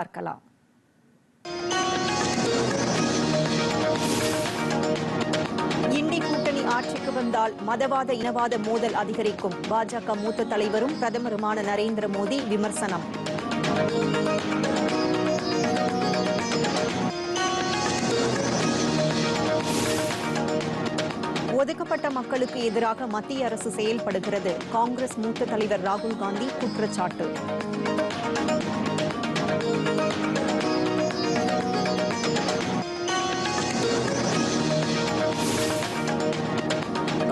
பார்க்கலாம். இண்டி கூட்டணி ஆட்சிக்கு வந்தால் மதவாத இனவாத மோதல் அதிகரிக்கும். பாஜக மூத்த தலைவரும் பிரதமருமான நரேந்திர மோடி விமர்சனம். ஒதுக்கப்பட்ட மக்களுக்கு எதிராக மத்திய அரசு செயல்படுகிறது. காங்கிரஸ் மூத்த தலைவர் ராகுல் காந்தி குற்றச்சாட்டு.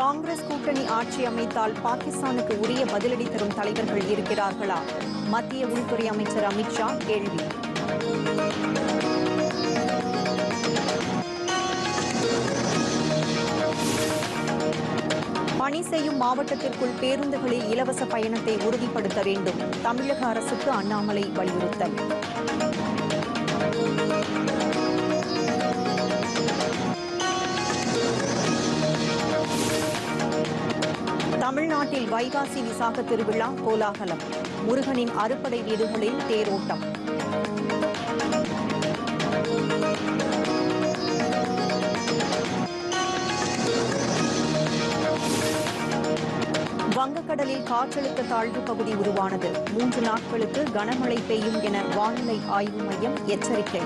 காங்கிரஸ் கூட்டணி ஆட்சி அமைத்தால் பாகிஸ்தானுக்கு உரிய பதிலடி தரும் தலைவர்கள் இருக்கிறார்களா? மத்திய உள்துறை அமைச்சர் அமித்ஷா கேள்வி. பணி செய்யும் மாவட்டத்திற்குள் பேருந்துகளில் இலவச பயணத்தை உறுதிப்படுத்த வேண்டும். தமிழக அரசுக்கு அண்ணாமலை வலியுறுத்தல். தமிழ்நாட்டில் வைகாசி விசாக திருவிழா கோலாகலம். முருகனின் அறுபடை வீடுகளில் தேரோட்டம். வங்கக்கடலில் காற்றழுத்த தாழ்வு பகுதி உருவானது. 3 நாட்களுக்கு கனமழை பெய்யும் என வானிலை ஆய்வு மையம் எச்சரிக்கை.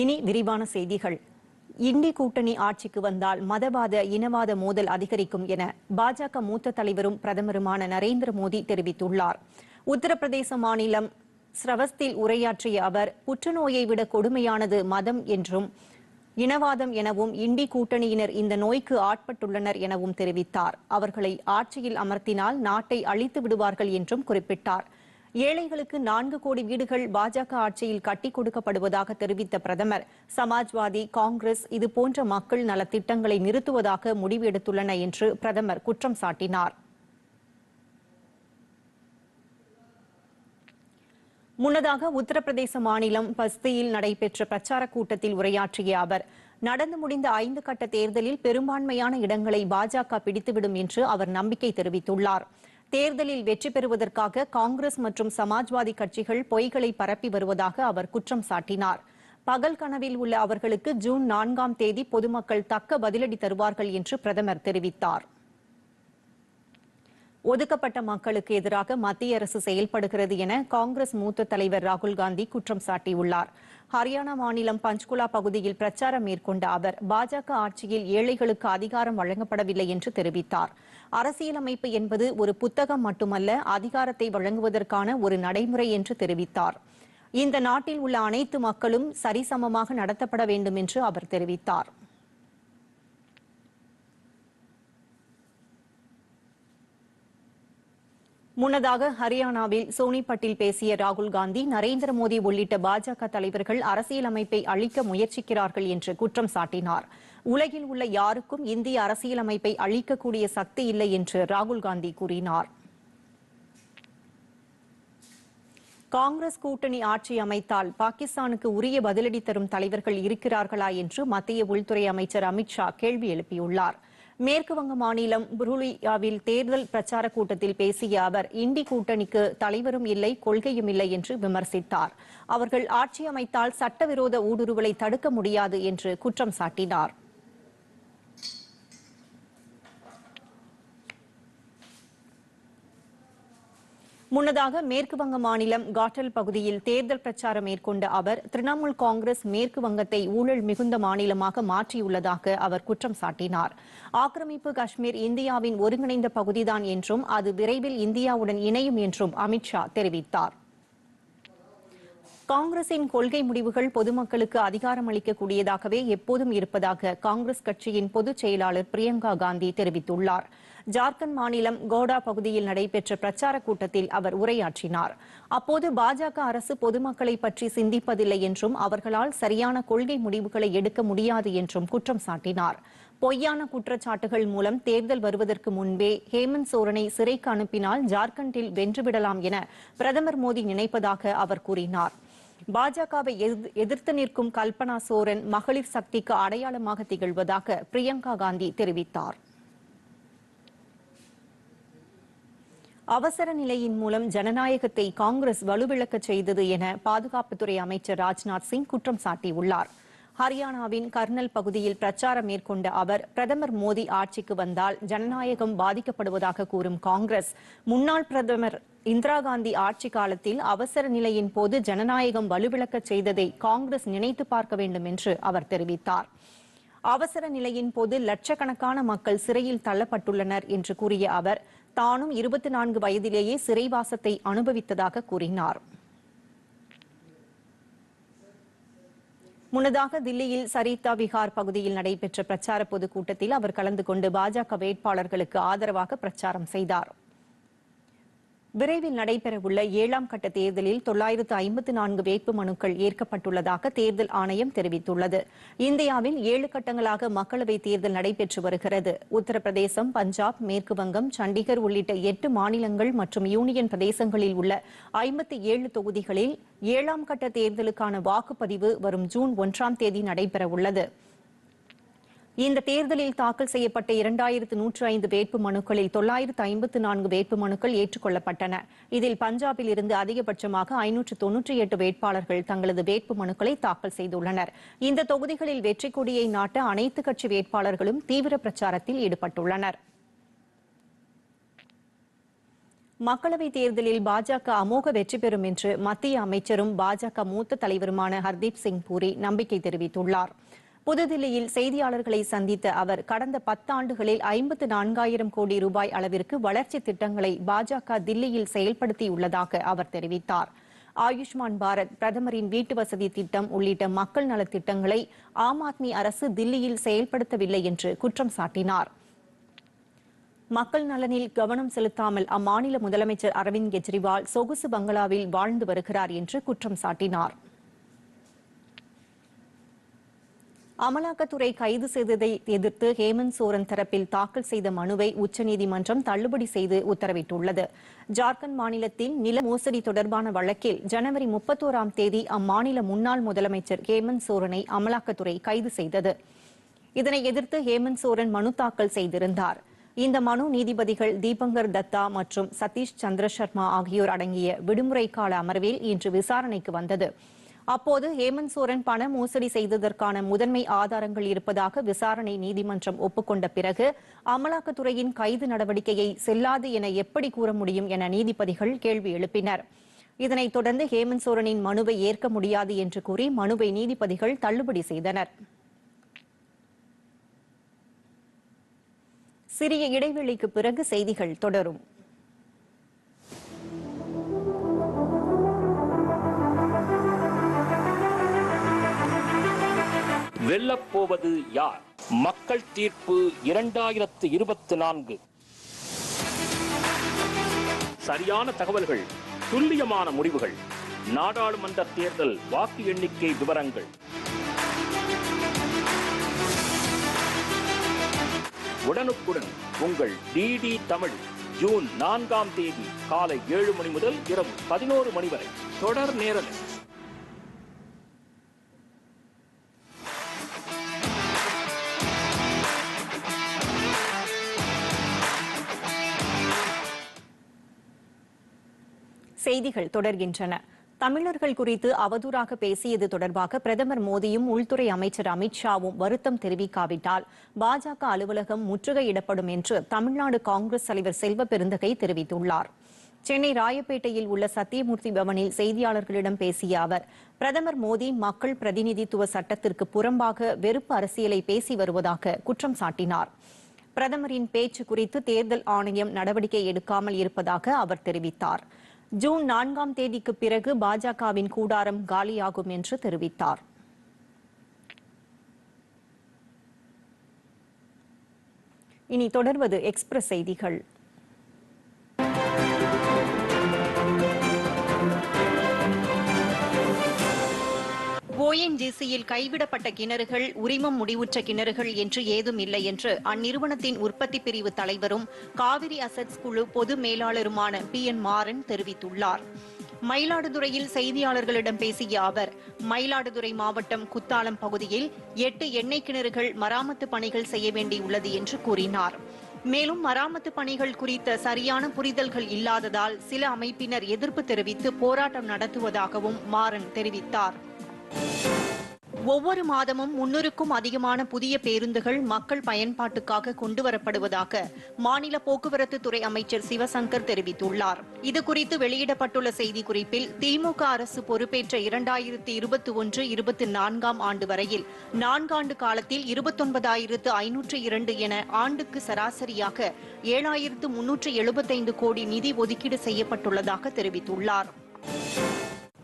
இனி விரிவான செய்திகள். இண்டி கூட்டணி ஆட்சிக்கு வந்தால் மதவாத இனவாத மோதல் அதிகரிக்கும் என பாஜக மூத்த தலைவரும் பிரதமருமான நரேந்திர மோடி தெரிவித்துள்ளார். உத்தரப்பிரதேச மாநிலம் ஸ்ரவஸ்தில் உரையாற்றிய அவர், புற்றுநோயை விட கொடுமையானது மதம் என்றும் இனவாதம் எனவும் இண்டி கூட்டணியினர் இந்த நோய்க்கு ஆட்பட்டுள்ளனர் எனவும் தெரிவித்தார். அவர்களை ஆட்சியில் அமர்த்தினால் நாட்டை அழித்து விடுவார்கள் என்றும் குறிப்பிட்டார். ஏழைகளுக்கு 4 கோடி வீடுகள் பாஜக ஆட்சியில் கட்டிக் கொடுக்கப்படுவதாக தெரிவித்த பிரதமர், சமாஜ்வாதி, காங்கிரஸ் இதுபோன்ற மக்கள் நலத்திட்டங்களை நிறுத்துவதாக முடிவு எடுத்துள்ளன என்று பிரதமர் குற்றம் சாட்டினார். முன்னதாக உத்தரப்பிரதேச மாநிலம் பஸ்தியில் நடைபெற்ற பிரச்சார கூட்டத்தில் உரையாற்றிய அவர், நடந்து முடிந்த 5 கட்ட தேர்தலில் பெரும்பான்மையான இடங்களை பாஜக பிடித்துவிடும் என்று அவர் நம்பிக்கை தெரிவித்துள்ளார். தேர்தலில் வெற்றி பெறுவதற்காக காங்கிரஸ் மற்றும் சமாஜ்வாதி கட்சிகள் பொய்களை பரப்பி வருவதாக அவர் குற்றம் சாட்டினார். பகல் கனவில் உள்ள அவர்களுக்கு ஜூன் 4ஆம் தேதி பொதுமக்கள் தக்க பதிலடி தருவார்கள் என்று பிரதமர் தெரிவித்தார். ஒதுக்கப்பட்ட மக்களுக்கு எதிராக மத்திய அரசு செயல்படுகிறது என காங்கிரஸ் மூத்த தலைவர் ராகுல் காந்தி குற்றம் சாட்டியுள்ளார். ஹரியானா மாநிலம் பஞ்ச்குலா பகுதியில் பிரச்சாரம் மேற்கொண்ட அவர், பாஜக ஆட்சியில் ஏழைகளுக்கு அதிகாரம் வழங்கப்படவில்லை என்று தெரிவித்தார். அரசியலமைப்பு என்பது ஒரு புத்தகம் மட்டுமல்ல, அதிகாரத்தை வழங்குவதற்கான ஒரு நடைமுறை என்று தெரிவித்தார். இந்த நாட்டில் உள்ள அனைத்து மக்களும் சரிசமமாக நடத்தப்பட வேண்டும் என்று அவர் தெரிவித்தார். முன்னதாக ஹரியானாவில் சோனிபட்டில் பேசிய ராகுல் காந்தி, நரேந்திர மோடி உள்ளிட்ட பாஜக தலைவர்கள் அரசியலமைப்பை அழிக்க முயற்சிக்கிறார்கள் என்று குற்றம் சாட்டினார். உலகில் உள்ள யாருக்கும் இந்திய அரசியலமைப்பை அழிக்கக்கூடிய சக்தி இல்லை என்று ராகுல் காந்தி கூறினார். காங்கிரஸ் கூட்டணி ஆட்சி அமைத்தால் பாகிஸ்தானுக்கு உரிய பதிலடி தரும் தலைவர்கள் இருக்கிறார்களா என்று மத்திய உள்துறை அமைச்சர் அமித்ஷா கேள்வி எழுப்பியுள்ளார். மேற்கு வங்க மாநிலம் புருலியாவில் தேர்தல் பிரச்சார கூட்டத்தில் பேசிய அவர், இண்டி கூட்டணிக்கு தலைவரும் இல்லை, கொள்கையும் இல்லை என்று விமர்சித்தார். அவர்கள் ஆட்சி அமைத்தால் சட்டவிரோத ஊடுருவலை தடுக்க முடியாது என்று குற்றம் சாட்டினார். முன்னதாக மேற்கு வங்க மாநிலம் காட்டல் பகுதியில் தேர்தல் பிரச்சாரம் மேற்கொண்ட அவர், திரிணாமுல் காங்கிரஸ் மேற்கு வங்கத்தை ஊழல் மிகுந்த மாநிலமாக மாற்றியுள்ளதாக அவர் குற்றம் சாட்டினார். ஆக்கிரமிப்பு காஷ்மீர் இந்தியாவின் ஒருங்கிணைந்த பகுதிதான் என்றும் அது விரைவில் இந்தியாவுடன் இணையும் என்றும் அமித்ஷா தெரிவித்தார். காங்கிரசின் கொள்கை முடிவுகள் பொதுமக்களுக்கு அதிகாரம் அளிக்கக்கூடியதாகவே எப்போதும் இருப்பதாக காங்கிரஸ் கட்சியின் பொதுச் செயலாளர் பிரியங்கா காந்தி தெரிவித்துள்ளார். ஜார்க்கண்ட் மாநிலம் கோடா பகுதியில் நடைபெற்ற பிரச்சார கூட்டத்தில் அவர் உரையாற்றினார். அப்போது பாஜக அரசு பொதுமக்களை பற்றி சிந்திப்பதில்லை என்றும் அவர்களால் சரியான கொள்கை முடிவுகளை எடுக்க முடியாது என்றும் குற்றம் சாட்டினார். பொய்யான குற்றச்சாட்டுகள் மூலம் தேர்தல் வருவதற்கு முன்பே ஹேமந்த் சோரனை சிறைக்கு அனுப்பினால் ஜார்க்கண்டில் வென்றுவிடலாம் என பிரதமர் மோடி நினைப்பதாக அவர் கூறினார். பாஜகவை எதிர்த்து நிற்கும் கல்பனா சோரன் மகளிர் சக்திக்கு அடையாளமாக திகழ்வதாக பிரியங்கா காந்தி தெரிவித்தார். அவசர நிலையின் மூலம் ஜனநாயகத்தை காங்கிரஸ் வலுவிழக்கச் செய்தது என பாதுகாப்புத்துறை அமைச்சர் ராஜ்நாத் சிங் குற்றம் சாட்டியுள்ளார். ஹரியானாவின் கர்னல் பகுதியில் பிரச்சாரம் மேற்கொண்ட அவர், பிரதமர் மோடி ஆட்சிக்கு வந்தால் ஜனநாயகம் பாதிக்கப்படுவதாக கூறும் காங்கிரஸ், முன்னாள் பிரதமர் இந்திரா காந்தி ஆட்சி காலத்தில் அவசர நிலையின் போது ஜனநாயகம் வலுவிழக்கச் செய்ததை காங்கிரஸ் நினைத்து பார்க்க வேண்டும் என்று அவர் தெரிவித்தார். அவசர நிலையின் போது லட்சக்கணக்கான மக்கள் சிறையில் தள்ளப்பட்டுள்ளனர் என்று கூறிய அவர், தானும் 24 வயதிலேயே சிறைவாசத்தை அனுபவித்ததாக கூறினார். முன்னதாக தில்லியில் சரிதா விஹார் பகுதியில் நடைபெற்ற பிரச்சார பொதுக்கூட்டத்தில் அவர் கலந்து கொண்டு பாஜக வேட்பாளர்களுக்கு ஆதரவாக பிரச்சாரம் செய்தார். விரைவில் நடைபெறவுள்ள 7ஆம் கட்ட தேர்தலில் 954 வேட்பு மனுக்கள் ஏற்கப்பட்டுள்ளதாக தேர்தல் ஆணையம் தெரிவித்துள்ளது. இந்தியாவில் 7 கட்டங்களாக மக்களவைத் தேர்தல் நடைபெற்று வருகிறது. உத்தரப்பிரதேசம், பஞ்சாப், மேற்கு வங்கம், சண்டிகர் உள்ளிட்ட 8 மாநிலங்கள் மற்றும் யூனியன் பிரதேசங்களில் உள்ள 57 தொகுதிகளில் 7ஆம் கட்ட தேர்தலுக்கான வாக்குப்பதிவு வரும் ஜூன் 1ஆம் தேதி நடைபெறவுள்ளது. இந்த தேர்தலில் தாக்கல் செய்யப்பட்ட 2105 வேட்பு மனுக்களில் 954 வேட்பு மனுக்கள் ஏற்றுக்கொள்ளப்பட்டன. இதில் பஞ்சாபில் இருந்து அதிகபட்சமாக 598 வேட்பாளர்கள் தங்களது வேட்பு மனுக்களை தாக்கல் செய்துள்ளனர். இந்த தொகுதிகளில் வெற்றி கொடியை நாட்ட அனைத்து கட்சி வேட்பாளர்களும் தீவிர பிரச்சாரத்தில் ஈடுபட்டுள்ளனர். மக்களவைத் தேர்தலில் பாஜக அமோக வெற்றி பெறும் என்று மத்திய அமைச்சரும் பாஜக மூத்த தலைவருமான ஹர்தீப் சிங் பூரி நம்பிக்கை தெரிவித்துள்ளார். புதுதில்லியில் செய்தியாளர்களை சந்தித்த அவர், கடந்த 10 ஆண்டுகளில் 54,000 கோடி ரூபாய் அளவிற்கு வளர்ச்சி திட்டங்களை பாஜக தில்லியில் செயல்படுத்தியுள்ளதாக அவர் தெரிவித்தார். ஆயுஷ்மான் பாரத், பிரதமரின் வீட்டு வசதி திட்டம் உள்ளிட்ட மக்கள் நலத் திட்டங்களை ஆம் ஆத்மி அரசு தில்லியில் செயல்படுத்தவில்லை என்று குற்றம் சாட்டினார். மக்கள் நலனில் கவனம் செலுத்தாமல் அம்மாநில முதலமைச்சர் அரவிந்த் கெஜ்ரிவால் சொகுசு பங்களாவில் வாழ்ந்து வருகிறார் என்று குற்றம் சாட்டினார். அமலாக்கத்துறை கைது செய்ததை எதிர்த்து ஹேமந்த் சோரன் தரப்பில் தாக்கல் செய்த மனுவை உச்சநீதிமன்றம் தள்ளுபடி செய்து உத்தரவிட்டுள்ளது. ஜார்க்கண்ட் மாநிலத்தில் நில மோசடி தொடர்பான வழக்கில் ஜனவரி 31ஆம் தேதி அம்மாநில முன்னாள் முதலமைச்சர் ஹேமந்த் சோரனை அமலாக்கத்துறை கைது செய்தது. இதனை எதிர்த்து ஹேமந்த் சோரன் மனு தாக்கல் செய்திருந்தார். இந்த மனு நீதிபதிகள் தீபங்கர் தத்தா மற்றும் சதீஷ் சந்திர சர்மா ஆகியோர் அடங்கிய விடுமுறை கால அமர்வில் இன்று விசாரணைக்கு வந்தது. அப்போது ஹேமந்த் சோரன் பண மோசடி செய்ததற்கான முதன்மை ஆதாரங்கள் இருப்பதாக விசாரணை நீதிமன்றம் ஒப்புக்கொண்ட பிறகு அமலாக்கத்துறையின் கைது நடவடிக்கையை செல்லாது என எப்படி கூற முடியும் என நீதிபதிகள் கேள்வி எழுப்பினர். இதனைத் தொடர்ந்து ஹேமந்த் சோரனின் மனுவை ஏற்க முடியாது என்று கூறி மனுவை நீதிபதிகள் தள்ளுபடி செய்தனர். சிறிய இடைவெளிக்கு பிறகு செய்திகள் தொடரும். வெல்லப்போவது யார்? மக்கள் தீர்ப்பு 2024. சரியான தகவல்கள், துல்லியமான முடிவுகள். நாடாளுமன்ற தேர்தல் வாக்கு எண்ணிக்கை விவரங்கள். உடனுக்குடன் உங்கள் டிடி தமிழ் ஜூன் 4ஆம் தேதி காலை 7 மணி முதல் இரவு 11 மணி வரை தொடர் நேரலை. செய்திகள் தொடர்கின்றன. தமிழர்கள் குறித்து அவதூறாக பேசியது தொடர்பாக பிரதமர் மோடியும் உள்துறை அமைச்சர் அமித்ஷாவும் வருத்தம் தெரிவிக்காவிட்டால் பாஜக அலுவலகம் முற்றுகையிடப்படும் என்று தமிழ்நாடு காங்கிரஸ் தலைவர் செல்வ பெருந்தகை தெரிவித்துள்ளார். சென்னை ராயப்பேட்டையில் உள்ள சத்தியமூர்த்தி பவனில் செய்தியாளர்களிடம் பேசிய அவர், பிரதமர் மோடி மக்கள் பிரதிநிதித்துவ சட்டத்திற்கு புறம்பாக வெறுப்பு அரசியலை பேசி வருவதாக குற்றம் சாட்டினார். பிரதமரின் பேச்சு குறித்து தேர்தல் ஆணையம் நடவடிக்கை எடுக்காமல் இருப்பதாக அவர் தெரிவித்தார். ஜூன் 4ஆம் தேதிக்கு பிறகு பாஜகவின் கூடாரம் காலியாகும் என்று தெரிவித்தார். இனி தொடர்வது எக்ஸ்பிரஸ் செய்திகள். ONGCயில் கைவிடப்பட்ட கிணறுகள் உரிமம் முடிவுற்ற கிணறுகள் என்று ஏதும் இல்லை என்று அந்நிறுவனத்தின் உற்பத்தி பிரிவு தலைவரும் காவிரி அசெட்ஸ் குழு பொது மேலாளருமான PN மாறன் தெரிவித்துள்ளார். மயிலாடுதுறையில் செய்தியாளர்களிடம் பேசிய அவர், மயிலாடுதுறை மாவட்டம் குத்தாலம் பகுதியில் 8 எண்ணெய் கிணறுகள் மராமத்து பணிகள் செய்ய வேண்டியுள்ளது என்று கூறினார். மேலும் மராமத்து பணிகள் குறித்த சரியான புரிதல்கள் இல்லாததால் சில அமைப்பினர் எதிர்ப்பு தெரிவித்து போராட்டம் நடத்துவதாகவும் மாறன் தெரிவித்தார். ஒவ்வொரு மாதமும் 300க்கும் அதிகமான புதிய பேருந்துகள் மக்கள் பயன்பாட்டுக்காக கொண்டுவரப்படுவதாக மாநில போக்குவரத்து துறை அமைச்சர் சிவசங்கர் தெரிவித்துள்ளார். இதுகுறித்து வெளியிடப்பட்டுள்ள செய்திக்குறிப்பில், திமுக அரசு பொறுப்பேற்ற 2021-24 ஆண்டு வரையில் 4 ஆண்டு காலத்தில் 29,502 என ஆண்டுக்கு சராசரியாக 7,375 கோடி நிதி ஒதுக்கீடு செய்யப்பட்டுள்ளதாக தெரிவித்துள்ளார்.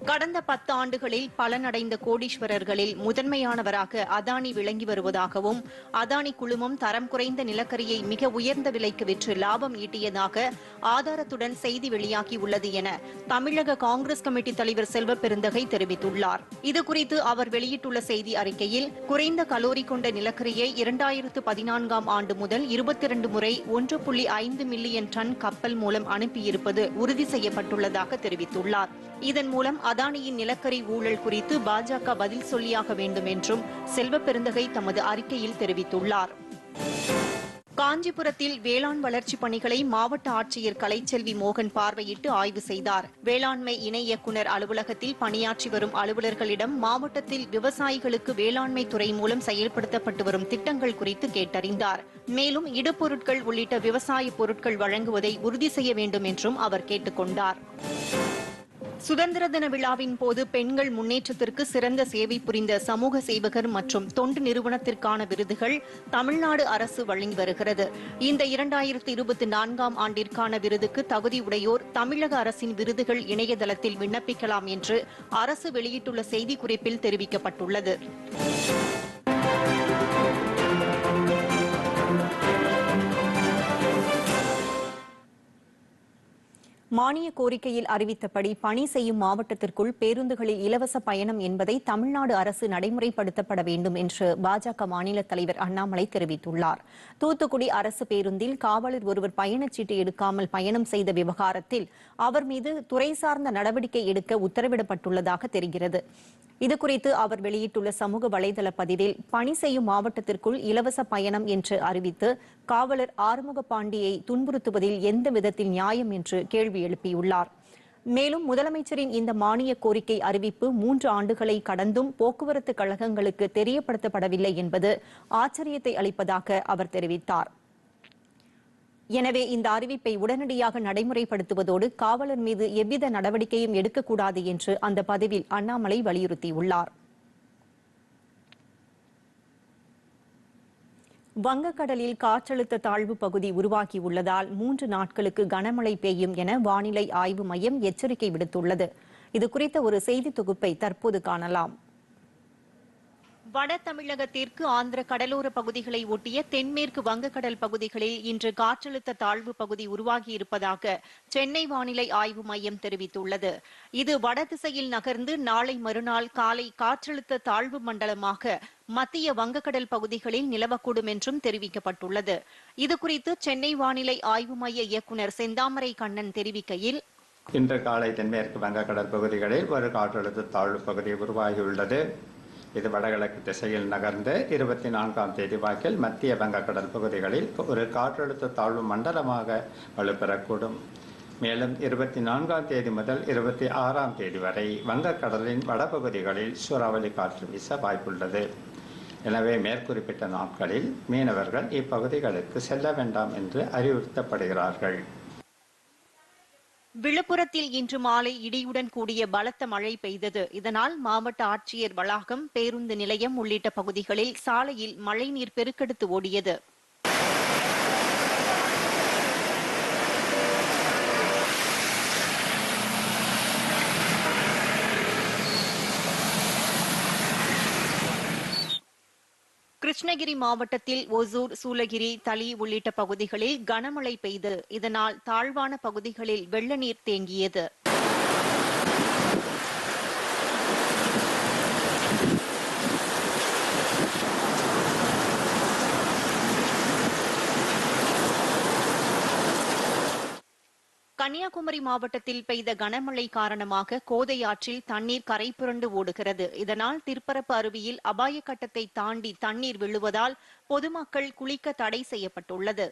கடந்த 10 ஆண்டுகளில் பலனடைந்த கோடீஸ்வரர்களில் முதன்மையானவராக அதானி விளங்கி வருவதாகவும், அதானி குழுமம் தரம் குறைந்த நிலக்கரியை மிக உயர்ந்த விலைக்கு விற்று லாபம் ஈட்டியதாக ஆதாரத்துடன் செய்தி வெளியாகியுள்ளது என தமிழக காங்கிரஸ் கமிட்டி தலைவர் செல்வ பெருந்தகை தெரிவித்துள்ளார். இதுகுறித்து அவர் வெளியிட்டுள்ள செய்தி அறிக்கையில், குறைந்த கலோரி கொண்ட நிலக்கரியை 2014ஆம் ஆண்டு முதல் 22 முறை 1.5 மில்லியன் டன் கப்பல் மூலம் அனுப்பியிருப்பது உறுதி செய்யப்பட்டுள்ளதாக தெரிவித்துள்ளார். இதன் மூலம் அதானியின் நிலக்கரி ஊழல் குறித்து பாஜக பதில் சொல்லியாக வேண்டும் என்றும் செல்வ பெருந்தகை தமது அறிக்கையில் தெரிவித்துள்ளார். காஞ்சிபுரத்தில் வேளாண் வளர்ச்சிப் பணிகளை மாவட்ட ஆட்சியர் கலைச்செல்வி மோகன் பார்வையிட்டு ஆய்வு செய்தார். வேளாண்மை இணை இயக்குநர் அலுவலகத்தில் பணியாற்றி வரும் அலுவலர்களிடம் மாவட்டத்தில் விவசாயிகளுக்கு வேளாண்மை துறை மூலம் செயல்படுத்தப்பட்டு வரும் திட்டங்கள் குறித்து கேட்டறிந்தார். மேலும் இடுபொருட்கள் உள்ளிட்ட விவசாய பொருட்கள் வழங்குவதை உறுதி செய்ய வேண்டும் என்றும் அவர் கேட்டுக் கொண்டார். சுதந்திர தின விழாவின் போது பெண்கள் முன்னேற்றத்திற்கு சிறந்த சேவை புரிந்த சமூக சேவகர் மற்றும் தொண்டு நிறுவனத்திற்கான விருதுகள் தமிழ்நாடு அரசு வழங்கி வருகிறது. இந்த 2024ஆம் ஆண்டிற்கான விருதுக்கு தகுதியுடையோர் தமிழக அரசின் விருதுகள் இணையதளத்தில் விண்ணப்பிக்கலாம் என்று அரசு வெளியிட்டுள்ள செய்திக்குறிப்பில் தெரிவிக்கப்பட்டுள்ளது. மானிய கோரிக்கையில் அறிவித்தபடி பணி செய்யும் மாவட்டத்திற்குள் பேருந்துகளில் இலவச பயணம் என்பதை தமிழ்நாடு அரசு நடைமுறைப்படுத்தப்பட வேண்டும் என்று பாஜக மாநில தலைவர் அண்ணாமலை தெரிவித்துள்ளார். தூத்துக்குடி அரசு பேருந்தில் காவலர் ஒருவர் பயணச்சீட்டு எடுக்காமல் பயணம் செய்த விவகாரத்தில் அவர் மீது துறை சார்ந்த நடவடிக்கை எடுக்க உத்தரவிடப்பட்டுள்ளதாக தெரிகிறது. இதுகுறித்து அவர் வெளியிட்டுள்ள சமூக வலைதள பதிவில், பணி செய்யும் மாவட்டத்திற்குள் இலவச பயணம் என்று அறிவித்து காவலர் ஆறுமுக பாண்டியை துன்புறுத்துவதில் எந்த விதத்தில் நியாயம் என்று கேள்வி எழுப்பியுள்ளார். மேலும் முதலமைச்சரின் இந்த மானிய கோரிக்கை அறிவிப்பு 3 ஆண்டுகளை கடந்தும் போக்குவரத்து கழகங்களுக்கு தெரியப்படுத்தப்படவில்லை என்பது ஆச்சரியத்தை அளிப்பதாக அவர் தெரிவித்தார். எனவே இந்த அறிவிப்பை உடனடியாக நடைமுறைப்படுத்துவதோடு காவலர் மீது எவ்வித நடவடிக்கையும் எடுக்கக்கூடாது என்று அந்த பதிவில் அண்ணாமலை வலியுறுத்தியுள்ளார். வங்கக்கடலில் காற்றழுத்த தாழ்வு பகுதி உருவாகியுள்ளதால் 3 நாட்களுக்கு கனமழை பெய்யும் என வானிலை ஆய்வு மையம் எச்சரிக்கை விடுத்துள்ளது. இதுகுறித்த ஒரு செய்தி தொகுப்பை தற்போது காணலாம். வட தமிழகத்திற்கு ஆந்திர கடலோர பகுதிகளை ஒட்டிய தென்மேற்கு வங்கக்கடல் பகுதிகளில் இன்று காற்றழுத்த தாழ்வு பகுதி உருவாகியிருப்பதாக சென்னை வானிலை ஆய்வு மையம் தெரிவித்துள்ளது. இது வடதிசையில் நகர்ந்து நாளை மறுநாள் காலை காற்றழுத்த தாழ்வு மண்டலமாக மத்திய வங்கக்கடல் பகுதிகளில் நிலவக்கூடும் என்றும் தெரிவிக்கப்பட்டுள்ளது. இதுகுறித்து சென்னை வானிலை ஆய்வு மைய இயக்குநர் செந்தாமரை கண்ணன் தெரிவிக்கையில், இன்று காலை தென்மேற்கு வங்கக்கடல் பகுதிகளில் ஒரு காற்றழுத்த தாழ்வு பகுதி உருவாகியுள்ளது. இது வடகிழக்கு திசையில் நகர்ந்து 24ஆம் தேதி வாக்கில் மத்திய வங்கக்கடல் பகுதிகளில் ஒரு காற்றழுத்த தாழ்வு மண்டலமாக வலுப்பெறக்கூடும். மேலும் 24ஆம் தேதி முதல் 26ஆம் தேதி வரை வங்கக்கடலின் வடபகுதிகளில் சூறாவளி காற்று வீச வாய்ப்புள்ளது. எனவே மேற்குறிப்பிட்ட நாட்களில் மீனவர்கள் இப்பகுதிகளுக்கு செல்ல வேண்டாம் என்று அறிவுறுத்தப்படுகிறார்கள். விழுப்புரத்தில் இன்று மாலை இடியுடன் கூடிய பலத்த மழை பெய்தது. இதனால் மாவட்ட ஆட்சியர் வளாகம், பேருந்து நிலையம் உள்ளிட்ட பகுதிகளில் சாலையில் மழைநீர் பெருக்கெடுத்து ஓடியது. கிருஷ்ணகிரி மாவட்டத்தில் ஒசூர், சூலகிரி, தளி உள்ளிட்ட பகுதிகளில் கனமழை பெய்தது. இதனால் தாழ்வான பகுதிகளில் வெள்ள நீர் தேங்கியது. கன்னியாகுமரி மாவட்டத்தில் பெய்த கனமழை காரணமாக கோதை ஆற்றில் தண்ணீர் கரை புரண்டு ஓடுகிறது. இதனால் திருப்பரப்பு அருவியில் அபாய கட்டத்தை தாண்டி தண்ணீர் விழுவதால் பொதுமக்கள் குளிக்க தடை செய்யப்பட்டுள்ளது.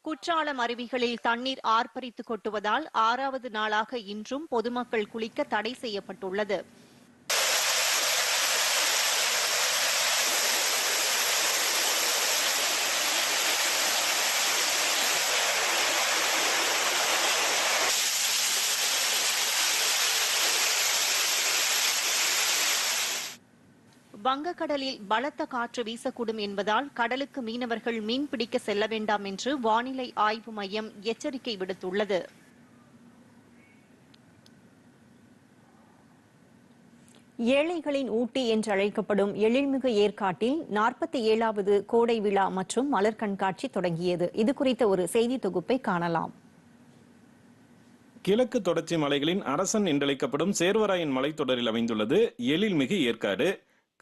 குற்றாலம் அருவிகளில் தண்ணீர் ஆர்ப்பரித்து கொட்டுவதால் 6வது நாளாக இன்றும் பொதுமக்கள் குளிக்க தடை செய்யப்பட்டுள்ளது. வங்கக்கடலில் பலத்த காற்று வீசக்கூடும் என்பதால் கடலுக்கு மீனவர்கள் மீன் பிடிக்க செல்ல வேண்டாம் என்று வானிலை ஆய்வு மையம் எச்சரிக்கை விடுத்துள்ளது. ஏழைகளின் ஊட்டி என்று அழைக்கப்படும் எழில்மிகு ஏற்காட்டில் 47வது கோடை விழா மற்றும் மலர் கண்காட்சி தொடங்கியது. இது குறித்த ஒரு செய்தி தொகுப்பை காணலாம். கிழக்கு தொடர்ச்சி மலைகளின் அரசன் என்றழைக்கப்படும் சேர்வராயன் மலைத்தொடரில் அமைந்துள்ளது எழில்மிகு ஏற்காடு.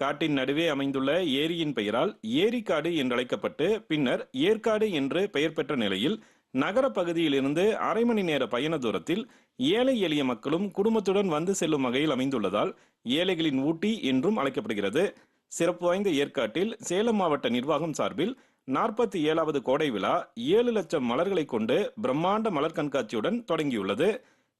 காட்டின் நடுவே அமைந்துள்ள ஏரியின் பெயரால் ஏரிக்காடு என்றழைக்கப்பட்டு பின்னர் ஏற்காடு என்று பெயர் பெற்ற நிலையில் நகர பகுதியிலிருந்து அரை மணி நேர பயண தூரத்தில் ஏழை எளிய மக்களும் குடும்பத்துடன் வந்து செல்லும் வகையில் அமைந்துள்ளதால் ஏழைகளின் ஊட்டி என்றும் அழைக்கப்படுகிறது. சிறப்பு வாய்ந்த ஏற்காட்டில் சேலம் மாவட்ட நிர்வாகம் சார்பில் 47வது கோடை விழா 7 லட்சம் மலர்களை கொண்டு பிரம்மாண்ட மலர் கண்காட்சியுடன் தொடங்கியுள்ளது.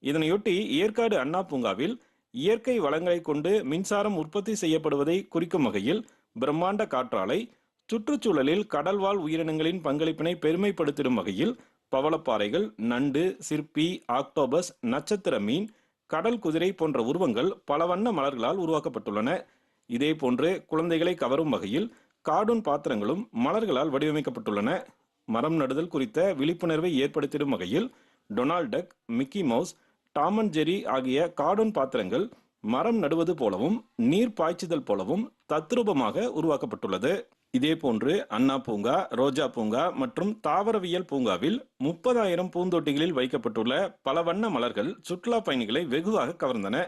இதனையொட்டி ஏற்காடு அண்ணா பூங்காவில் இயற்கை வளங்களை கொண்டு மின்சாரம் உற்பத்தி செய்யப்படுவதை குறிக்கும் வகையில் பிரம்மாண்ட காற்றாலை, சுற்றுச்சூழலில் கடல்வாழ் உயிரினங்களின் பங்களிப்பினை பெருமைப்படுத்திடும் வகையில் பவளப்பாறைகள், நண்டு, சிற்பி, ஆக்டோபஸ், நட்சத்திர மீன், கடல் குதிரை போன்ற உருவங்கள் பல வண்ண மலர்களால் உருவாக்கப்பட்டுள்ளன. இதேபோன்று குழந்தைகளை கவரும் வகையில் கார்ட்டூன் பாத்திரங்களும் மலர்களால் வடிவமைக்கப்பட்டுள்ளன. மரம் நடுதல் குறித்த விழிப்புணர்வை ஏற்படுத்திடும் வகையில் Donald Duck, Mickey Mouse, Tom and Jerry ஆகிய கார்ட்டூன் பாத்திரங்கள் மரம் நடுவது போலவும் நீர் பாய்ச்சுதல் போலவும் தத்ரூபமாக உருவாக்கப்பட்டுள்ளது. இதேபோன்று அண்ணா பூங்கா, ரோஜா பூங்கா மற்றும் தாவரவியல் பூங்காவில் 30,000 பூந்தொட்டிகளில் வைக்கப்பட்டுள்ள பல வண்ண மலர்கள் சுற்றுலா பயணிகளை வெகுவாக கவர்ந்தன.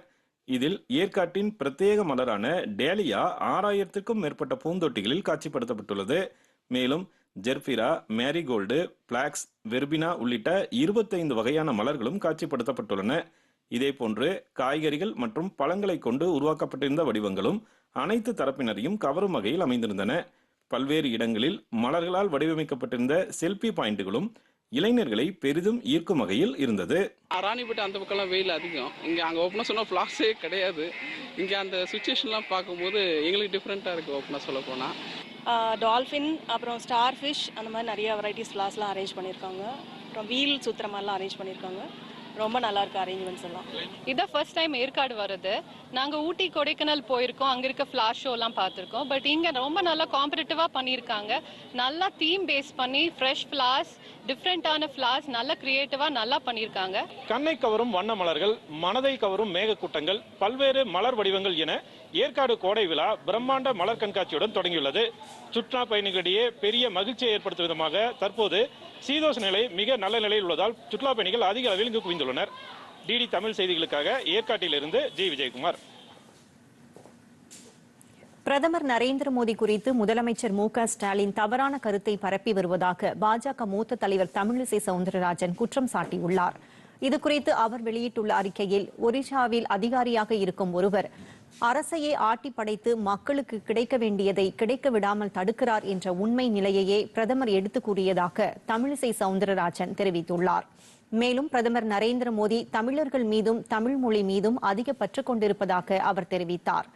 இதில் ஏற்காட்டின் பிரத்யேக மலரான டேலியா 6000க்கும் மேற்பட்ட பூந்தொட்டிகளில் காட்சிப்படுத்தப்பட்டுள்ளது. மேலும் ஜெர்பிரா, மேரிகோல்டு, பிளாக்ஸ், வெர்பினா உள்ளிட்ட 25 வகையான மலர்களும் காட்சிப்படுத்தப்பட்டுள்ளன. இதேபோன்று காய்கறிகள் மற்றும் பழங்களை கொண்டு உருவாக்கப்பட்டிருந்த வடிவங்களும் அனைத்து தரப்பினரையும் கவரும் வகையில் அமைந்திருந்தன. பல்வேறு இடங்களில் மலர்களால் வடிவமைக்கப்பட்டிருந்த செல்பி பாயிண்டுகளும் இளைஞர்களை பெரிதும் ஈர்க்கும் வகையில் இருந்தது. ராணிப்பேட்டை அந்த பக்கம்லாம் வெயில் அதிகம். அங்கே ஓப்பனாக சொன்னால் ஃப்ளாக்ஸே கிடையாது. இங்கே அந்த சுச்சுவேஷன்லாம் பார்க்கும்போது எங்களுக்கு டிஃப்ரெண்ட்டாக இருக்குது. ஓப்பனாக சொல்ல போனால் டால்ஃபின், அப்புறம் ஸ்டார் ஃபிஷ், அந்த மாதிரி நிறைய வெரைட்டிஸ் ஃப்ளார்ஸ்லாம் அரேஞ்ச் பண்ணியிருக்காங்க. அப்புறம் வீல் சுற்றுற மாதிரிலாம் அரேஞ்ச் பண்ணியிருக்காங்க. ரொம்ப நல்லா இருக்கு அரேஞ்ச்மெண்ட்ஸ் எல்லாம். இதான் ஃபர்ஸ்ட் டைம் ஏற்காடு வருது. நாங்கள் ஊட்டி, கொடைக்கானல் போயிருக்கோம், அங்கே இருக்க ஃப்ளாஷ் ஷோலாம் பார்த்துருக்கோம். பட் இங்கே ரொம்ப நல்லா காம்படிட்டிவாக பண்ணியிருக்காங்க. நல்லா தீம் பேஸ் பண்ணி ஃப்ரெஷ் ஃப்ளார்ஸ், டிஃப்ரெண்ட்டான ஃப்ளார்ஸ் நல்லா கிரியேட்டிவாக நல்லா பண்ணியிருக்காங்க. கண்ணை கவரும் வண்ண மலர்கள், மனதை கவரும் மேகக்கூட்டங்கள், பல்வேறு மலர் வடிவங்கள் என ஏற்காடு கோடை விழா பிரம்மாண்ட மலர் கண்காட்சியுடன் தொடங்கியுள்ளது. சுற்றுலா பயணிகளிடையே பெரிய மகிழ்ச்சியை ஏற்படுத்தும் விதமாக தற்போது சீதோஷ நிலை மிக நல்ல நிலையில் உள்ளதால் சுற்றுலா பயணிகள் அதிக அளவில் இங்கு குவிந்துள்ளனர். டிடி தமிழ் செய்திகளுக்காக ஏற்காட்டிலிருந்து ஜி விஜயகுமார். பிரதமர் நரேந்திர மோடி குறித்து முதலமைச்சர் மு.க. ஸ்டாலின் தவறான கருத்தை பரப்பி வருவதாக பாஜக மூத்த தலைவர் தமிழிசை சவுந்தரராஜன் குற்றம் சாட்டியுள்ளார். இதுகுறித்து அவர் வெளியிட்டுள்ள அறிக்கையில், ஒரிஷாவில் அதிகாரியாக இருக்கும் ஒருவர் அரசையே ஆட்டி படைத்து மக்களுக்கு கிடைக்க வேண்டியதை கிடைக்க விடாமல் தடுக்கிறார் என்ற உண்மை நிலையையே பிரதமர் எடுத்துக் கூறியதாக தமிழிசை சவுந்தரராஜன் தெரிவித்துள்ளார். மேலும் பிரதமர் நரேந்திர மோடி தமிழர்கள் மீதும் தமிழ் மொழி மீதும் அதிக பற்று கொண்டிருப்பதாக அவர் தெரிவித்தார்.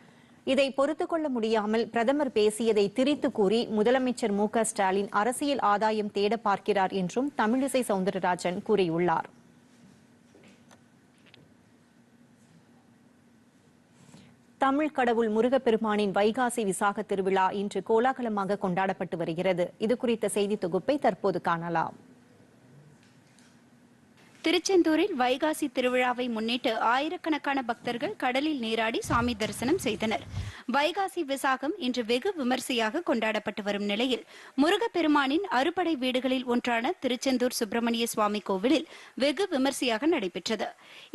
இதை பொறுத்துக் கொள்ள முடியாமல் பிரதமர் பேசியதை திரித்து கூறி முதலமைச்சர் மு.க. ஸ்டாலின் அரசியல் ஆதாயம் தேட பார்க்கிறார் என்றும் தமிழிசை சவுந்தரராஜன் கூறியுள்ளார். தமிழ் கடவுள் முருகப்பெருமானின் வைகாசி விசாக திருவிழா இன்று கோலாகலமாக கொண்டாடப்பட்டு வருகிறது. இது குறித்த செய்தி தொகுப்பை தற்போது காணலாம். திருச்செந்தூரில் வைகாசி திருவிழாவை முன்னிட்டு ஆயிரக்கணக்கான பக்தர்கள் கடலில் நீராடி சாமி தரிசனம் செய்தனர். வைகாசி விசாகம் இன்று வெகு விமரிசையாக கொண்டாடப்பட்டு வரும் நிலையில் முருகப்பெருமானின் அறுபடை வீடுகளில் ஒன்றான திருச்செந்தூர் சுப்பிரமணிய சுவாமி கோவிலில் வெகு விமரிசையாக நடைபெற்றது.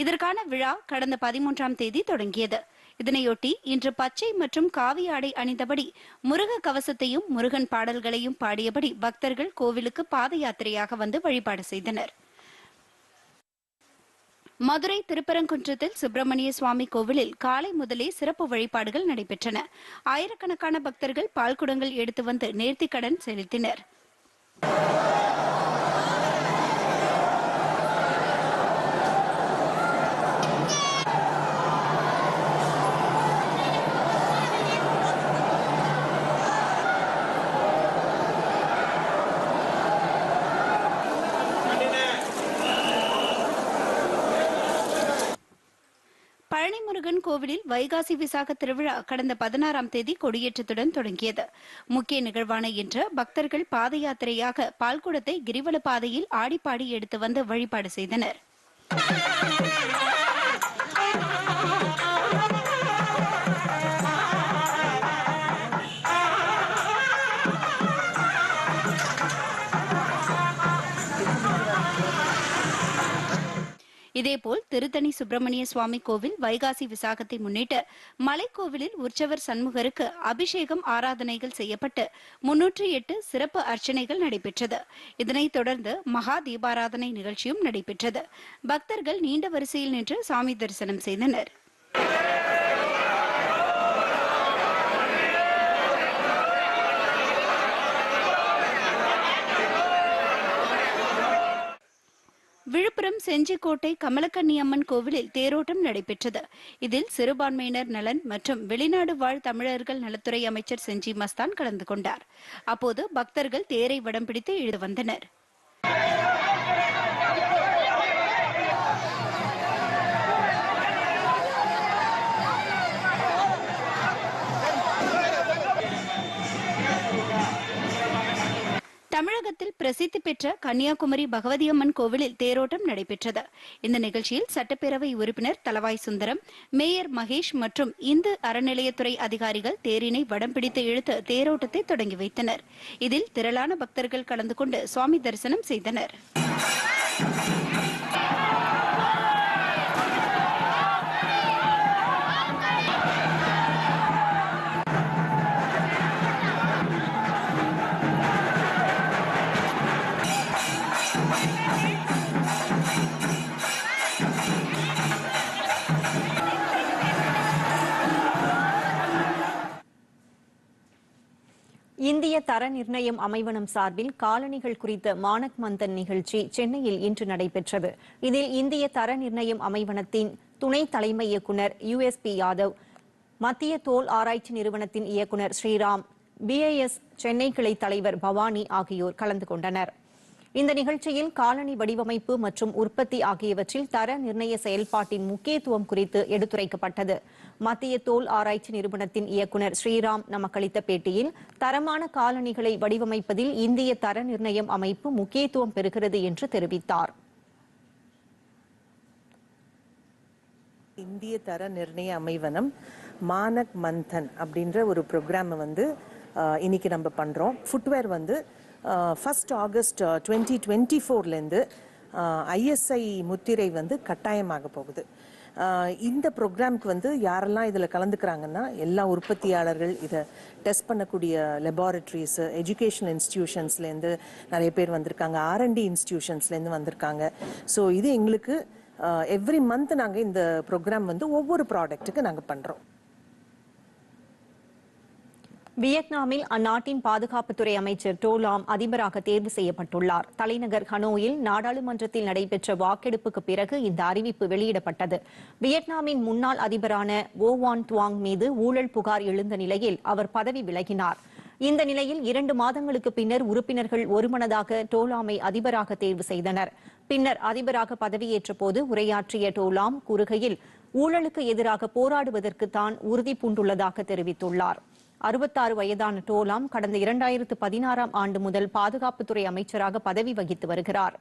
இதற்கான விழா கடந்த 13ஆம் தேதி தொடங்கியது. இதனையொட்டி இன்று பச்சை மற்றும் காவி ஆடை அணிந்தபடி முருக கவசத்தையும் முருகன் பாடல்களையும் பாடியபடி பக்தர்கள் கோவிலுக்கு பாத யாத்திரையாக வந்து வழிபாடு செய்தனர். மதுரை திருப்பரங்குன்றத்தில் சுப்பிரமணிய சுவாமி கோவிலில் காலை முதலே சிறப்பு வழிபாடுகள் நடைபெற்றன. ஆயிரக்கணக்கான பக்தர்கள் பால்குடங்கள் எடுத்து வந்து நேர்த்திக்கடன் செலுத்தினர். பழனிமுருகன் கோவிலில் வைகாசி விசாக திருவிழா கடந்த 16ஆம் தேதி கொடியேற்றத்துடன் தொடங்கியது. முக்கிய நிகழ்வான இன்று பக்தர்கள் பாத யாத்திரையாக பால்குடத்தை கிரிவல பாதையில் ஆடிப்பாடி எடுத்து வந்து வழிபாடு செய்தனர். இதேபோல் திருத்தணி சுப்பிரமணிய சுவாமி கோவில் வைகாசி விசாகத்தை முன்னிட்டு மலைக்கோவிலில் உற்சவர் சண்முகருக்கு அபிஷேகம் ஆராதனைகள் செய்யப்பட்டு 308 சிறப்பு அர்ச்சனைகள் நடைபெற்றது. இதனைத் தொடர்ந்து மகா தீபாராதனை நிகழ்ச்சியும் நடைபெற்றது. பக்தர்கள் நீண்ட வரிசையில் நின்று சாமி தரிசனம் செய்தனர். விழுப்புரம் செஞ்சிக்கோட்டை கமலக்கன்னியம்மன் கோவிலில் தேரோட்டம் நடைபெற்றது. இதில் சிறுபான்மையினர் நலன் மற்றும் வெளிநாடு வாழ் தமிழர்கள் நலத்துறை அமைச்சர் செஞ்சி மஸ்தான் கலந்து கொண்டார். அப்போது பக்தர்கள் தேரை வடம் பிடித்து இழுத்து வந்தனர். தமிழகத்தில் பிரசித்தி பெற்ற கன்னியாகுமரி பகவதியம்மன் கோவிலில் தேரோட்டம் நடைபெற்றது. இந்த நிகழ்ச்சியில் சட்டப்பேரவை உறுப்பினர் தலவாய் சுந்தரம், மேயர் மகேஷ் மற்றும் இந்து அறநிலையத்துறை அதிகாரிகள் தேரினை வடம் பிடித்து இழுத்து தேரோட்டத்தை தொடங்கி வைத்தனர். இதில் திரளான பக்தர்கள் கலந்து கொண்டு சுவாமி தரிசனம் செய்தனர். இந்திய தர நிர்ணயம் அமைவனம் சார்பில் காலணிகள் குறித்த மானக் மந்தன் நிகழ்ச்சி சென்னையில் இன்று நடைபெற்றது. இதில் இந்திய தர நிர்ணயம் அமைவனத்தின் துணை தலைமை இயக்குநர் USP யாதவ், மத்திய தோல் ஆராய்ச்சி நிறுவனத்தின் இயக்குநர் ஸ்ரீராம், BIS சென்னை கிளை தலைவர் பவானி ஆகியோர் கலந்து கொண்டனர். இந்த நிகழ்ச்சியில் காலணி வடிவமைப்பு மற்றும் உற்பத்தி ஆகியவற்றில் தர நிர்ணய செயல்பாட்டின் முக்கியத்துவம் குறித்து எடுத்துரைக்கப்பட்டது. மத்திய தோல் ஆராய்ச்சி நிறுவனத்தின் இயக்குநர் ஸ்ரீராம் நமக்களித்த பேட்டியில், தரமான காலணிகளை வடிவமைப்பதில் இந்திய தர நிர்ணயம் அமைப்பு முக்கியத்துவம் பெறுகிறது என்று தெரிவித்தார். இந்திய தர நிர்ணய அமைவனம் மானக் மந்தன் அப்படின்ற ஒரு ப்ரோக்ராம் இன்னைக்கு நம்ம பண்றோம். ஃபுட்வேர் 1 ஆகஸ்ட் 2024 ISI முத்திரை கட்டாயமாக போகுது. இந்த ப்ரோக்ராம்க்கு யாரெல்லாம் இதில் கலந்துக்கிறாங்கன்னா, எல்லா உற்பத்தியாளர்கள், இதை டெஸ்ட் பண்ணக்கூடிய லெபார்டரிஸ், எஜுகேஷன் இன்ஸ்டிடியூஷன்ஸ்லேருந்து நிறைய பேர் வந்திருக்காங்க, R&D இன்ஸ்டிடியூஷன்ஸ்லேருந்து வந்திருக்காங்க. ஸோ இது எங்களுக்கு எவ்ரி மந்த் நாங்கள் இந்த ப்ரோக்ராம் ஒவ்வொரு ப்ராடக்ட்டுக்கு நாங்கள் பண்ணுறோம். வியட்நாமில் அந்நாட்டின் பாதுகாப்புத்துறை அமைச்சர் டோ லாம் அதிபராக தேர்வு செய்யப்பட்டுள்ளார். தலைநகர் ஹனோயில் நாடாளுமன்றத்தில் நடைபெற்ற வாக்கெடுப்புக்கு பிறகு இந்த அறிவிப்பு வெளியிடப்பட்டது. வியட்நாமின் முன்னாள் அதிபரான ஓ வான் துவாங் மீது ஊழல் புகார் எழுந்த நிலையில் அவர் பதவி விலகினார். இந்த நிலையில் 2 மாதங்களுக்கு பின்னர் உறுப்பினர்கள் ஒருமனதாக டோ லாமை அதிபராக தேர்வு செய்தனர். பின்னர் அதிபராக பதவியேற்ற போது உரையாற்றிய டோ லாம் கூறுகையில், ஊழலுக்கு எதிராக போராடுவதற்கு தான் உறுதி பூண்டுள்ளதாக தெரிவித்துள்ளார். 66 வயதான டோ லாம் கடந்த 2016 முதல் பாதுகாப்புத்துறை அமைச்சராக பதவி வகித்து வருகிறார்.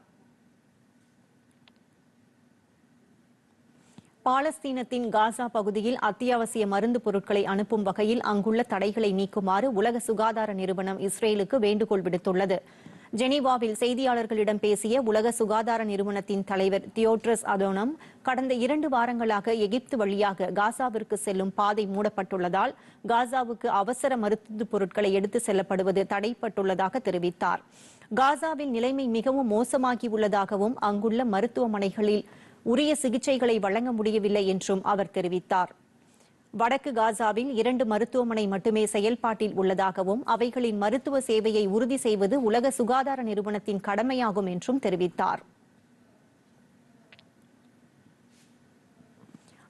பாலஸ்தீனத்தின் காசா பகுதியில் அத்தியாவசிய மருந்து பொருட்களை அனுப்பும் வகையில் அங்குள்ள தடைகளை நீக்குமாறு உலக சுகாதார நிறுவனம் இஸ்ரேலுக்கு வேண்டுகோள் விடுத்துள்ளது. ஜெனீவாவில் செய்தியாளர்களிடம் பேசிய உலக சுகாதார நிறுவனத்தின் தலைவர் தியோட்ரஸ் அதோனம், கடந்த 2 வாரங்களாக எகிப்து வழியாக காசாவிற்கு செல்லும் பாதை மூடப்பட்டுள்ளதால் காசாவுக்கு அவசர மருந்து பொருட்களை எடுத்து செல்லப்படுவது தடைப்பட்டுள்ளதாக தெரிவித்தார். காசாவில் நிலைமை மிகவும் மோசமாகியுள்ளதாகவும் அங்குள்ள மருத்துவமனைகளில் உரிய சிகிச்சைகளை வழங்க முடியவில்லை என்றும் அவர் தெரிவித்தார். வடக்கு காசாவில் 2 மருத்துவமனை மட்டுமே செயல்பாட்டில் உள்ளதாகவும் அவைகளின் மருத்துவ சேவையை உறுதி செய்வது உலக சுகாதார நிறுவனத்தின் கடமையாகும் என்றும் தெரிவித்தார்.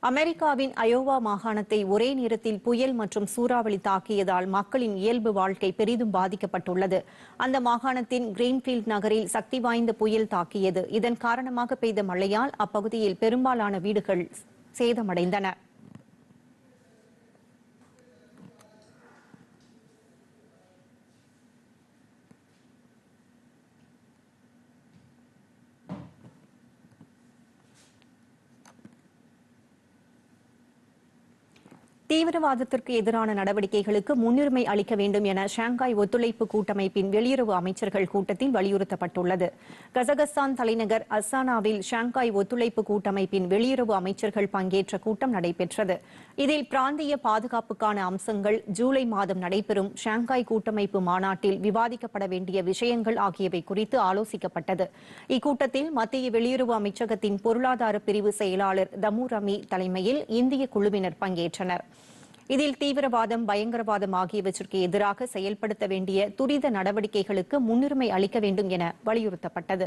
அமெரிக்காவின் அயோவா மாகாணத்தை ஒரே நேரத்தில் புயல் மற்றும் சூறாவளி தாக்கியதால் மக்களின் இயல்பு வாழ்க்கை பெரிதும் பாதிக்கப்பட்டுள்ளது. அந்த மாகாணத்தின் கிரீன்ஃபீல்ட் நகரில் சக்தி வாய்ந்த புயல் தாக்கியது. இதன் காரணமாக பெய்த மழையால் அப்பகுதியில் பெரும்பாலான வீடுகள் சேதமடைந்தன. தீவிரவாதத்திற்கு எதிரான நடவடிக்கைகளுக்கு முன்னுரிமை அளிக்க வேண்டும் என ஷாங்காய் ஒத்துழைப்பு கூட்டமைப்பின் வெளியுறவு அமைச்சர்கள் கூட்டத்தில் வலியுறுத்தப்பட்டுள்ளது. கசகஸ்தான் தலைநகர் அஸ்தானாவில் ஷாங்காய் ஒத்துழைப்பு கூட்டமைப்பின் வெளியுறவு அமைச்சர்கள் பங்கேற்ற கூட்டம் நடைபெற்றது. இதில் பிராந்திய பாதுகாப்புக்கான அம்சங்கள், ஜூலை மாதம் நடைபெறும் ஷாங்காய் கூட்டமைப்பு மாநாட்டில் விவாதிக்கப்பட வேண்டிய விஷயங்கள் ஆகியவை குறித்து ஆலோசிக்கப்பட்டது. இக்கூட்டத்தில் மத்திய வெளியுறவு அமைச்சகத்தின் பொருளாதார பிரிவு செயலாளர் தமூர் அமி தலைமையில் இந்திய குழுவினர் பங்கேற்றனர். இதில் தீவிரவாதம், பயங்கரவாதம் ஆகியவற்றிற்கு எதிராக செயல்படுத்த வேண்டிய துரித நடவடிக்கைகளுக்கு முன்னுரிமை அளிக்க வேண்டும் என வலியுறுத்தப்பட்டது.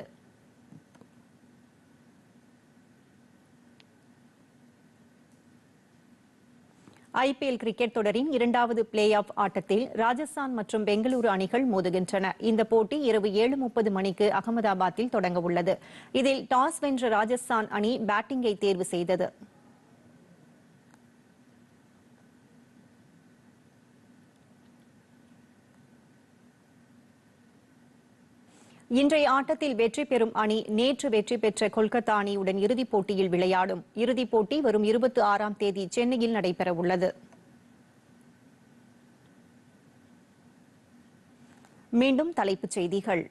ஐபிஎல் கிரிக்கெட் தொடரின் 2வது பிளே ஆஃப் ஆட்டத்தில் ராஜஸ்தான் மற்றும் பெங்களூரு அணிகள் மோதுகின்றன. இந்த போட்டி இரவு 7:30 மணிக்கு அகமதாபாத்தில் தொடங்க உள்ளது. இதில் டாஸ் வென்ற ராஜஸ்தான் அணி பேட்டிங்கை தேர்வு செய்தது. இன்றைய ஆட்டத்தில் வெற்றி பெறும் அணி நேற்று வெற்றி பெற்ற கொல்கத்தா அணியுடன் இறுதிப் போட்டியில் விளையாடும். இறுதிப் போட்டி வரும் 26ஆம் தேதி சென்னையில் நடைபெறவுள்ளது. மீண்டும் தலைப்புச் செய்திகள்.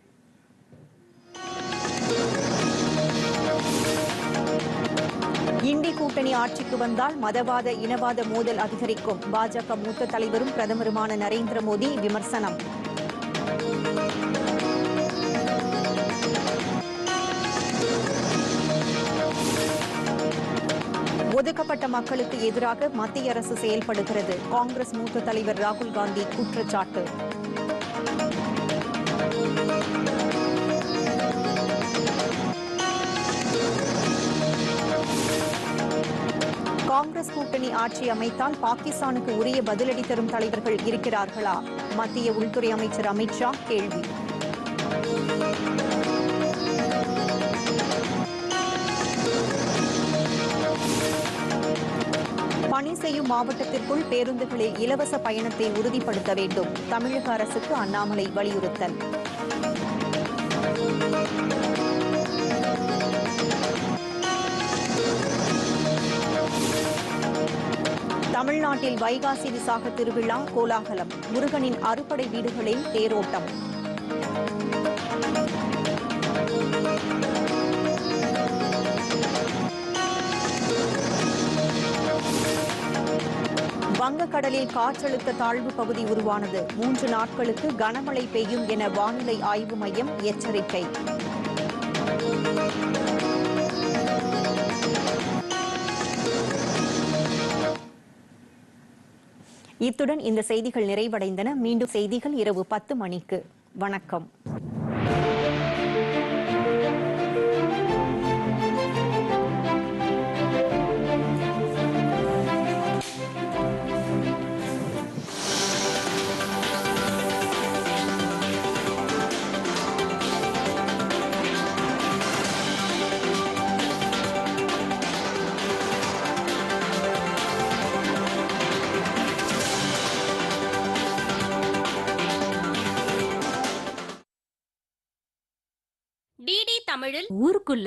இண்டி கூட்டணி ஆட்சிக்கு வந்தால் மதவாத, இனவாத மோதல் அதிகரிக்கும். பாஜக மூத்த தலைவரும் பிரதமருமான நரேந்திர மோடி விமர்சனம். ஒதுக்கப்பட்ட மக்களுக்கு எதிராக மத்திய அரசு செயல்படுகிறது. காங்கிரஸ் மூத்த தலைவர் ராகுல் காந்தி குற்றச்சாட்டு. காங்கிரஸ் கூட்டணி ஆட்சி அமைத்தால் பாகிஸ்தானுக்கு உரிய பதிலடி தரும் தலைவர்கள் இருக்கிறார்களா? மத்திய உள்துறை அமைச்சர் அமித் ஷா கேள்வி. பணி செய்யும் மாவட்டத்திற்குள் பேருந்துகளில் இலவச பயணத்தை உறுதிப்படுத்த வேண்டும். தமிழக அரசுக்கு அண்ணாமலை வலியுறுத்தல். தமிழ்நாட்டில் வைகாசி விசாக திருவிழா கோலாகலம். முருகனின் அறுபடை வீடுகளில் தேரோட்டம். வங்கக்கடலில் காற்றழுத்த தாழ்வு பகுதி உருவானது. 3 நாட்களுக்கு கனமழை பெய்யும் என வானிலை ஆய்வு மையம் எச்சரிக்கை. இத்துடன் இந்த செய்திகள் நிறைவடைந்தன. மீண்டும் செய்திகள் இரவு 10 மணிக்கு. வணக்கம். டிடி தமிழில் ஊருக்குள்ள